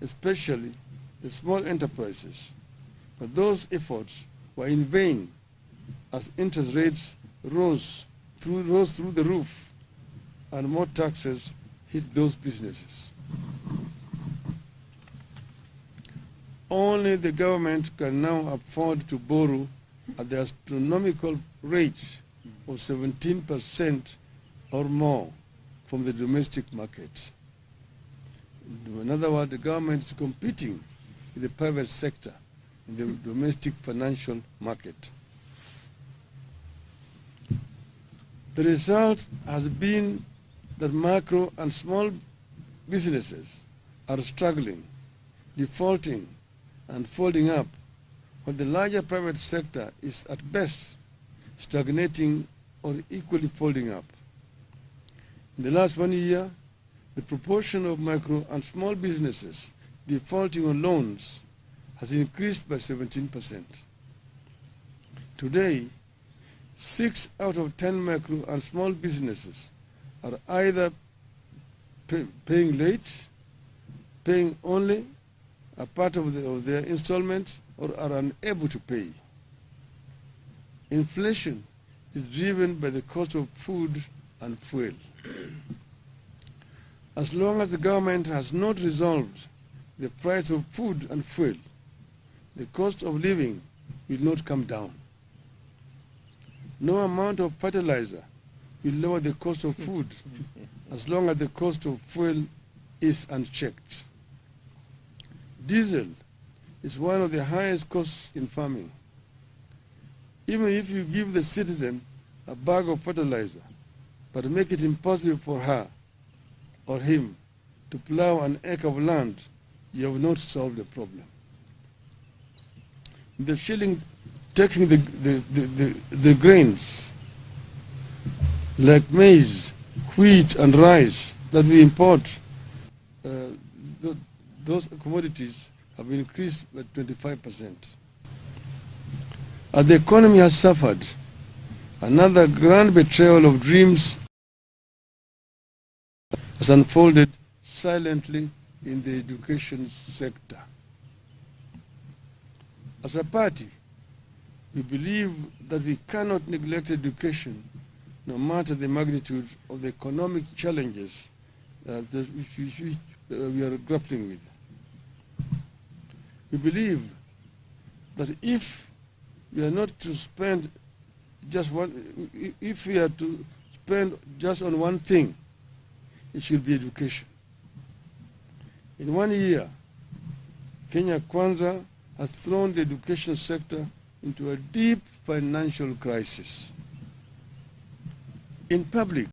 especially the small enterprises. But those efforts were in vain as interest rates rose through the roof and more taxes hit those businesses. Only the government can now afford to borrow at the astronomical rate of 17% or more from the domestic market. In other words, the government is competing with the private sector in the domestic financial market. The result has been that micro and small businesses are struggling, defaulting, and folding up, while the larger private sector is at best stagnating or equally folding up. In the last 1 year, the proportion of micro and small businesses defaulting on loans has increased by 17%. Today, 6 out of 10 micro and small businesses are either paying late, paying only a part of their installments, or are unable to pay. Inflation is driven by the cost of food and fuel. As long as the government has not resolved the price of food and fuel, the cost of living will not come down. No amount of fertilizer will lower the cost of food as long as the cost of fuel is unchecked. Diesel is one of the highest costs in farming. Even if you give the citizen a bag of fertilizer, but make it impossible for her or him to plow an acre of land, you have not solved the problem. The shilling taking the grains like maize, wheat, and rice that we import, those commodities have increased by 25%. As the economy has suffered, another grand betrayal of dreams has unfolded silently in the education sector. As a party, we believe that we cannot neglect education no matter the magnitude of the economic challenges which we are grappling with. We believe that if we are not to spend if we are to spend just on one thing, it should be education. In 1 year, Kenya Kwanza has thrown the education sector into a deep financial crisis. In public,